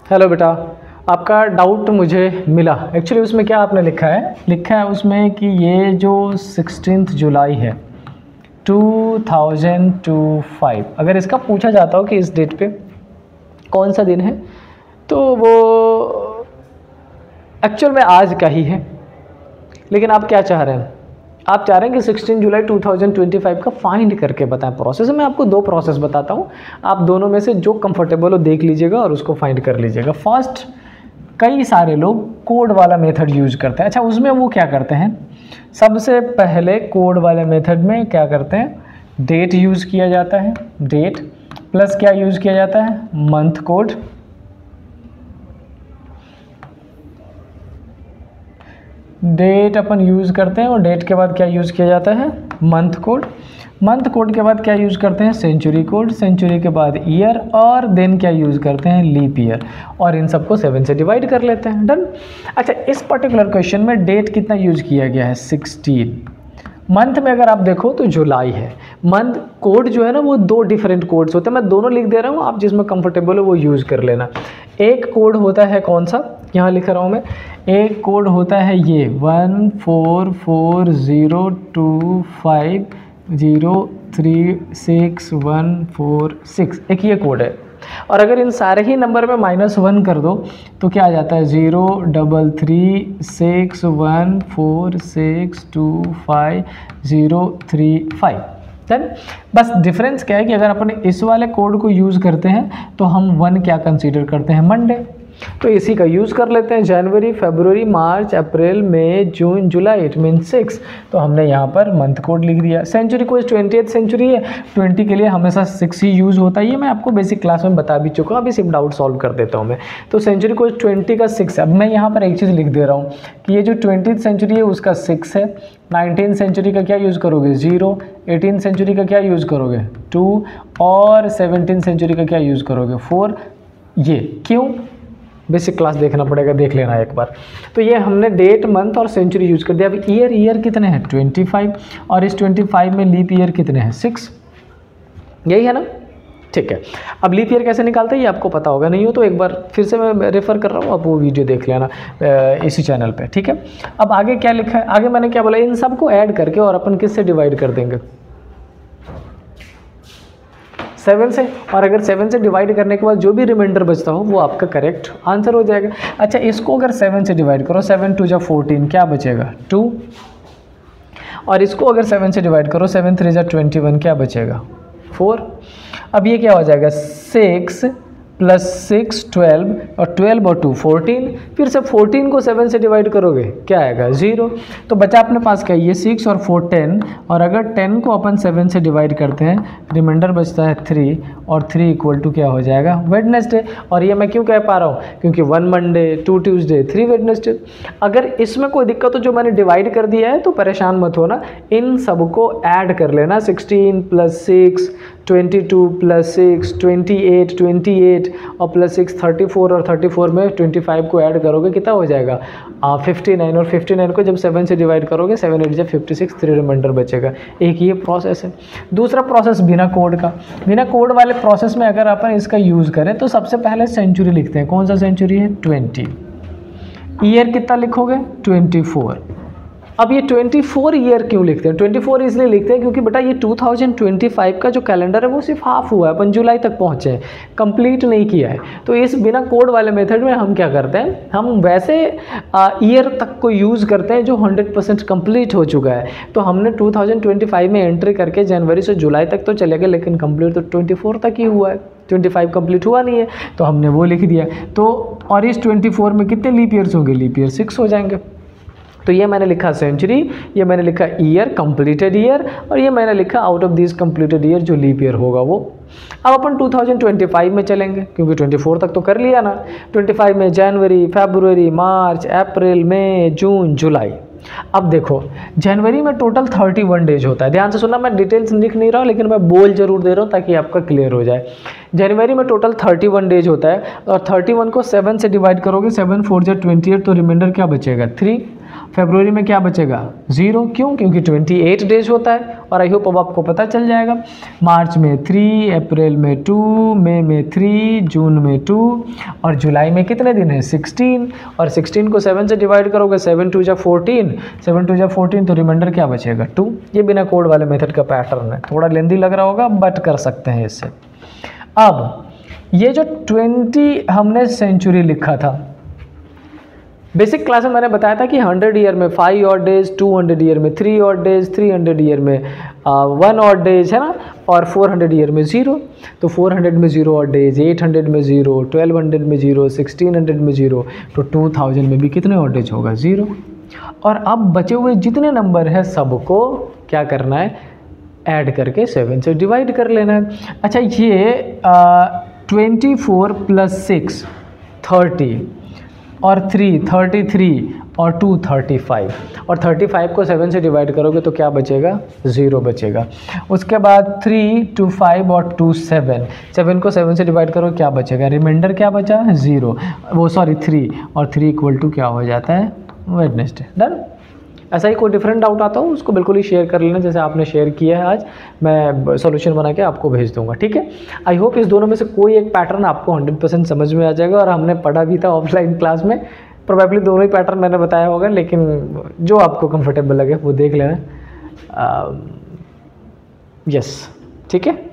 Hello बेटा, आपका doubt मुझे मिला। एक्चुअली उसमें क्या आपने लिखा है उसमें कि ये जो 16 जुलाई है 2005, अगर इसका पूछा जाता हो कि इस डेट पे कौन सा दिन है तो वो एक्चुअल में आज का ही है। लेकिन आप क्या चाह रहे हैं? आप चाह रहे हैं कि 16 जुलाई 2025 का फाइंड करके बताएं। प्रोसेस मैं आपको दो प्रोसेस बताता हूँ, आप दोनों में से जो कंफर्टेबल हो देख लीजिएगा और उसको फाइंड कर लीजिएगा। फर्स्ट, कई सारे लोग कोड वाला मेथड यूज करते हैं। अच्छा, उसमें वो क्या करते हैं, सबसे पहले कोड वाले मेथड में क्या करते हैं, डेट यूज़ किया जाता है, डेट प्लस क्या यूज़ किया जाता है, मंथ कोड, डेट अपन यूज़ करते हैं और डेट के बाद क्या यूज़ किया जाता है, मंथ कोड, मंथ कोड के बाद क्या यूज़ करते हैं, सेंचुरी कोड, सेंचुरी के बाद ईयर और देन क्या यूज़ करते हैं, लीप ईयर, और इन सबको 7 से डिवाइड कर लेते हैं। डन। अच्छा, इस पर्टिकुलर क्वेश्चन में डेट कितना यूज़ किया गया है, 16। मंथ में अगर आप देखो तो जुलाई है। मंथ कोड जो है ना वो दो डिफरेंट कोड्स होते हैं, मैं दोनों लिख दे रहा हूँ, आप जिसमें कंफर्टेबल हो वो यूज़ कर लेना। एक कोड होता है कौन सा, यहाँ लिख रहा हूँ मैं, एक कोड होता है ये 14440361446, एक ये कोड है। और अगर इन सारे ही नंबर में -1 कर दो तो क्या आ जाता है, 033614625 देन। बस डिफरेंस क्या है कि अगर अपन इस वाले कोड को यूज़ करते हैं तो हम 1 क्या कंसीडर करते हैं, मंडे, तो इसी का यूज़ कर लेते हैं। जनवरी, फरवरी, मार्च, अप्रैल, मई, जून, जुलाई, इट मीन 6, तो हमने यहाँ पर मंथ कोड लिख दिया। सेंचुरी कोई 20th सेंचुरी है, 20 के लिए हमेशा 6 ही यूज़ होता है, ये मैं आपको बेसिक क्लास में बता भी चुका हूँ, अभी सिर्फ डाउट सॉल्व कर देता हूँ मैं। तो सेंचुरी कोई 20 का 6 है। अब मैं यहाँ पर एक चीज़ लिख दे रहा हूँ कि ये जो 20th सेंचुरी है उसका 6 है, 19th सेंचुरी का क्या यूज़ करोगे, 0, 18th सेंचुरी का क्या यूज़ करोगे, 2, और 17th सेंचुरी का क्या यूज़ करोगे, 4। ये क्यों, बेसिक क्लास देखना पड़ेगा, देख लेना एक बार। तो ये हमने डेट, मंथ और सेंचुरी यूज़ कर दिया। अब ईयर कितने हैं, 25, और इस 25 में लीप ईयर कितने हैं, 6, यही है ना, ठीक है। अब लीप ईयर कैसे निकालते हैं ये आपको पता होगा, नहीं हो तो एक बार फिर से मैं रेफ़र कर रहा हूँ, आप वो वीडियो देख लेना इसी चैनल पे, ठीक है। अब आगे क्या लिखा है, आगे मैंने क्या बोला, इन सबको ऐड करके और अपन किससे डिवाइड कर देंगे, 7 से, और अगर 7 से डिवाइड करने के बाद जो भी रिमाइंडर बचता हो वो आपका करेक्ट आंसर हो जाएगा। अच्छा, इसको अगर 7 से डिवाइड करो, 7 2 जा 14, क्या बचेगा, 2, और इसको अगर 7 से डिवाइड करो, 7 3 जा 21, क्या बचेगा, 4। अब ये क्या हो जाएगा, 6 + 6 12, और 12 और 2 14, फिर से 14 को 7 से डिवाइड करोगे क्या आएगा, 0। तो बचा अपने पास क्या, ये 6 और 4 10, और अगर 10 को अपन 7 से डिवाइड करते हैं, रिमाइंडर बचता है 3, और 3 = क्या हो जाएगा, वेडनेसडे। और ये मैं क्यों कह पा रहा हूँ, क्योंकि 1 मंडे, 2 ट्यूसडे, 3 वेडनेसडे। अगर इसमें कोई दिक्कत हो, जो मैंने डिवाइड कर दिया है तो परेशान मत होना, इन सबको ऐड कर लेना, 16 + 6 22 + 6 28 और +6 34, और 34 में 25 को ऐड करोगे कितना हो जाएगा, 59, और 59 को जब 7 से डिवाइड करोगे, 7 8 जब 56, 3 रिमाइंडर बचेगा। एक ये प्रोसेस है। दूसरा प्रोसेस बिना कोड का, बिना कोड वाले प्रोसेस में अगर अपन इसका यूज़ करें तो सबसे पहले सेंचुरी लिखते हैं। कौन सा सेंचुरी है, 20। ईयर कितना लिखोगे, 24। अब ये 24 ईयर क्यों लिखते हैं, 24 इसलिए लिखते हैं क्योंकि बेटा ये 2025 का जो कैलेंडर है वो सिर्फ हाफ हुआ है, अपन जुलाई तक पहुँचे हैं, कंप्लीट नहीं किया है। तो इस बिना कोड वाले मेथड में हम क्या करते हैं, हम वैसे ईयर तक को यूज़ करते हैं जो 100% कंप्लीट हो चुका है। तो हमने 2025 में एंट्री करके जनवरी से जुलाई तक तो चले गए, लेकिन कंप्लीट तो 24 तक ही हुआ है, 25 कंप्लीट हुआ नहीं है, तो हमने वो लिख दिया। तो और इस 24 में कितने लीप ईयर्स होंगे, लीप ईयर 6 हो जाएंगे। तो ये मैंने लिखा सेंचुरी, ये मैंने लिखा ईयर, कंप्लीटेड ईयर, और ये मैंने लिखा out of this completed year जो लीप ईयर होगा वो। अब अपन 2025 में चलेंगे क्योंकि 24 तक तो कर लिया ना। 25 में जनवरी, फरवरी, मार्च, अप्रैल, मई, जून, जुलाई। अब देखो, जनवरी में टोटल 31 डेज होता है। ध्यान से सुनना, मैं डिटेल्स लिख नहीं रहा हूँ लेकिन मैं बोल जरूर दे रहा हूँ ताकि आपका क्लियर हो जाए। जनवरी में टोटल 31 डेज होता है, और 31 को 7 से डिवाइड करोगे, 7 4 जा 28, तो रिमाइंडर क्या बचेगा, 3। फरवरी में क्या बचेगा 0, क्यों? क्योंकि 28 डेज होता है। और आई होप अब आपको पता चल जाएगा। मार्च में 3, अप्रैल में 2, मई में 3, जून में 2 और जुलाई में कितने दिन है 16। और 16 को 7 से डिवाइड करोगे, 7 2 जा 14, 7 2 जा 14 तो रिमाइंडर क्या बचेगा 2। ये बिना कोड वाले मेथड का पैटर्न है, थोड़ा लेंदी लग रहा होगा बट कर सकते हैं इससे। अब ये जो 20 हमने सेंचुरी लिखा था, बेसिक क्लास में मैंने बताया था कि 100 ईयर में 5 ऑड डेज, 200 ईयर में 3 ऑड डेज, 300 ईयर में 1 ऑड डेज, है ना, और 400 ईयर में 0। तो 400 में 0 ऑड डेज, 800 में 0, 1200 में 0, 1600 में 0, तो 2000 में भी कितने ऑड डेज होगा 0। और अब बचे हुए जितने नंबर है सबको क्या करना है, ऐड करके 7 से डिवाइड कर लेना है। अच्छा, ये 24 + 6 30 और 3 33 और 2 35 और 35 को 7 से डिवाइड करोगे तो क्या बचेगा 0 बचेगा। उसके बाद 3 2 5 और 2 7, 7 को 7 से डिवाइड करो क्या बचेगा, रिमाइंडर क्या बचा 0, वो सॉरी 3 और 3 = क्या हो जाता है वेडनेसडे। डन। ऐसा ही कोई डिफरेंट डाउट आता हो उसको बिल्कुल ही शेयर कर लेना जैसे आपने शेयर किया है आज, मैं सॉल्यूशन बना के आपको भेज दूंगा, ठीक है। आई होप इस दोनों में से कोई एक पैटर्न आपको 100% समझ में आ जाएगा। और हमने पढ़ा भी था ऑफलाइन क्लास में, प्रोबेबली दोनों ही पैटर्न मैंने बताया होगा, लेकिन जो आपको कंफर्टेबल लगे वो देख लेना। यस, ठीक है।